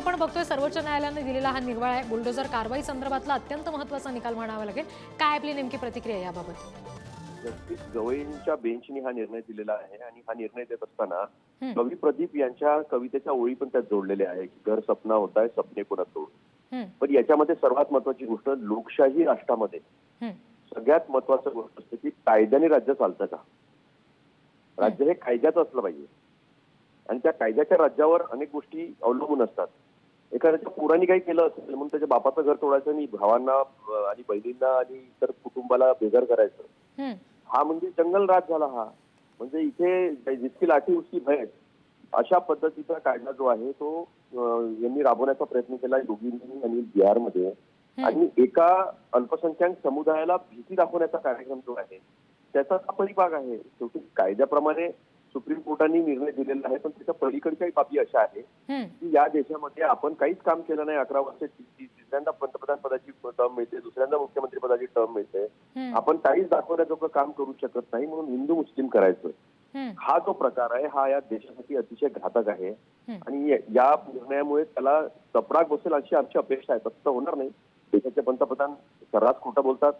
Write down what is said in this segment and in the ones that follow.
आपण बघतोय सर्वोच्च न्यायालयाने दिलेला हा निर्वाळा आहे, बुलडोझर कारवाई संदर्भातला अत्यंत महत्त्वाचा निकाल म्हणावा लागेल. काय आपली नेमकी प्रतिक्रिया याबाबत? जस्टिस गवईंच्या बेंचनी हा निर्णय दिलेला आहे आणि हा निर्णय देत असताना हं, कवी प्रदीप यांच्या कवितेच्या ओळी पण त्यात जोडलेल्या आहे की घर सपना होता है सपने पुन्हा तोड. हं, पण याच्यामध्ये सर्वात महत्वाची गोष्ट, लोकशाही राष्ट्रामध्ये हं, सगळ्यात महत्वाचं गोष्ट असते की कायद्याने राज्य चालतं का. राज्य हे कायद्याचं असलं पाहिजे आणि त्या कायद्याच्या राज्यावर अनेक गोष्टी अवलंबून असतात. एखाद्याच्या पोरांनी काही केलं असेल म्हणून त्याच्या बापाचं घर तोडायचं आणि भावांना आणि बहिणींना आणि इतर कुटुंबाला बेघर करायचं, हं, हा म्हणजे जंगल राज झाला. हा म्हणजे इथे जितकी लाठी उसकी भय अशा पद्धतीचा कायदा जो आहे तो यांनी राबवण्याचा प्रयत्न केला योगींनी आणि बिहारमध्ये. हं, आणि एका अल्पसंख्याक समुदायाला भीती दाखवण्याचा कार्यक्रम जो आहे त्याचा हा परिभाग आहे. शेवटी कायद्याप्रमाणे सुप्रीम कोर्टाने निर्णय दिलेला आहे, पण त्याच्या पलीकडच्याही बाबी अशा आहे हं, की या देशामध्ये आपण काहीच काम केलं नाही. 11 वर्ष तिसऱ्यांदा पंतप्रधान पदाची टर्म मिळते, दुसऱ्यांदा मुख्यमंत्री पदाची टर्म मिळते. हं, आपण काहीच दाखवण्याजोगं काम करू शकत नाही म्हणून हिंदू मुस्लिम करायचं, हं, हा जो प्रकार आहे हा या देशासाठी अतिशय घातक आहे. हं, आणि या निर्णयामुळे त्याला चपराक बसेल अशी आमची अपेक्षा आहे. तसं होणार नाही. देशाचे पंतप्रधान सर्रास खोटं बोलतात,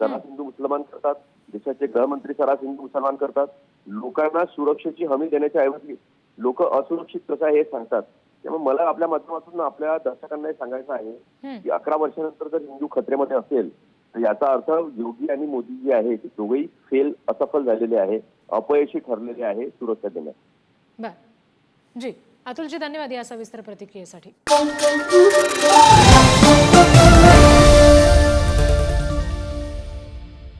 सर्रास हिंदू मुसलमान करतात, देशाचे गृहमंत्री सर्रास हिंदू मुसलमान करतात. लोकांना सुरक्षेची हमी देण्याच्या ऐवजी लोक असुरक्षित कसं आहे हे सांगतात. त्यामुळे मला आपल्या माध्यमातून आपल्या दर्शकांना हे सांगायचं आहे हं. की 11 वर्षानंतर जर हिंदू खतरेमध्ये असेल तर याचा अर्थ योगी आणि मोदी जे आहे ते दोघेही असफल झालेले आहे, अपयशी ठरलेले आहे सुरक्षा देण्यात. बरं. जी, अतुलजी धन्यवाद या सविस्तर प्रतिक्रियेसाठी.